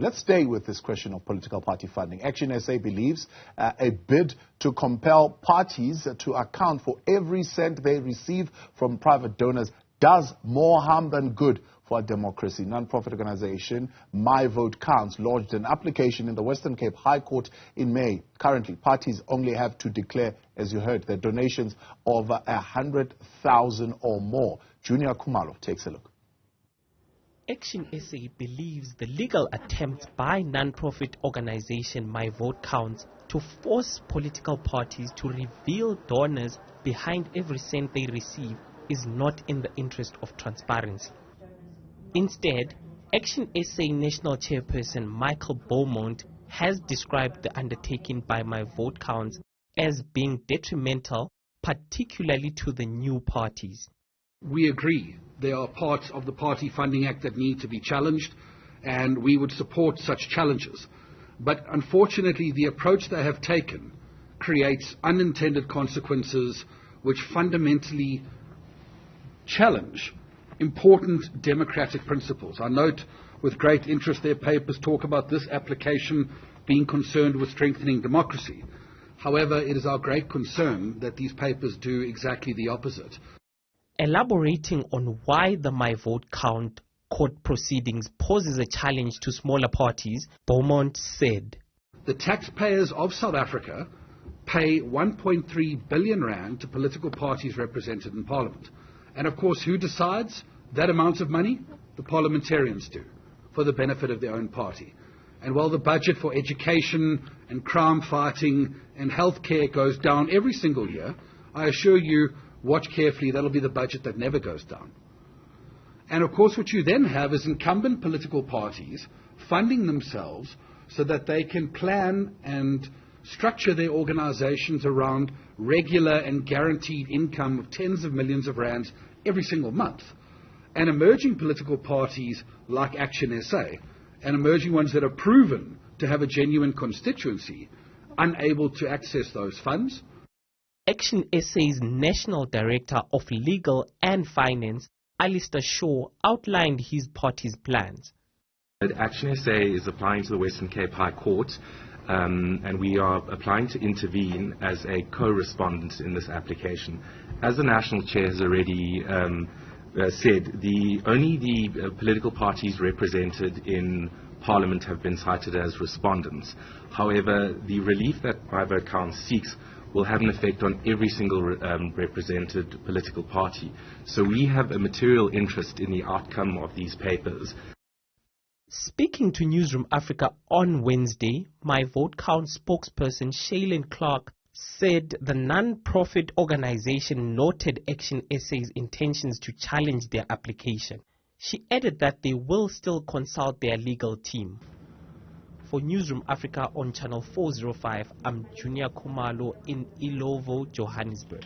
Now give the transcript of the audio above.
Let's stay with this question of political party funding. ActionSA believes a bid to compel parties to account for every cent they receive from private donors does more harm than good for our democracy. Non-profit organization My Vote Counts lodged an application in the Western Cape High Court in May. Currently, parties only have to declare, as you heard, their donations of 100,000 or more. Juniour Khumalo takes a look. ActionSA believes the legal attempts by non-profit organization My Vote Counts to force political parties to reveal donors behind every cent they receive is not in the interest of transparency. Instead, ActionSA National Chairperson Michael Beaumont has described the undertaking by My Vote Counts as being detrimental, particularly to the new parties. We agree there are parts of the Party Funding Act that need to be challenged, and we would support such challenges. But unfortunately, the approach they have taken creates unintended consequences which fundamentally challenge important democratic principles. I note with great interest their papers talk about this application being concerned with strengthening democracy. However, it is our great concern that these papers do exactly the opposite. Elaborating on why the My Vote Count court proceedings poses a challenge to smaller parties, Beaumont said, "The taxpayers of South Africa pay 1.3 billion rand to political parties represented in Parliament. And of course, who decides that amount of money? The parliamentarians do, for the benefit of their own party. And while the budget for education and crime fighting and healthcare goes down every single year, I assure you, watch carefully, that'll be the budget that never goes down. And of course, what you then have is incumbent political parties funding themselves so that they can plan and structure their organizations around regular and guaranteed income of tens of millions of rands every single month. And emerging political parties like ActionSA, and emerging ones that are proven to have a genuine constituency, unable to access those funds." ActionSA's National Director of Legal and Finance, Alistair Shaw, outlined his party's plans. ActionSA is applying to the Western Cape High Court, and we are applying to intervene as a co-respondent in this application. As the National Chair has already said, only the political parties represented in Parliament have been cited as respondents. However, the relief that My Vote Counts seeks will have an effect on every single represented political party. So we have a material interest in the outcome of these papers. Speaking to Newzroom Afrika on Wednesday, My Vote Count spokesperson Shaylin Clark said the non-profit organization noted ActionSA's intentions to challenge their application. She added that they will still consult their legal team. For Newzroom Afrika on Channel 405, I'm Juniour Khumalo in Ilovo, Johannesburg.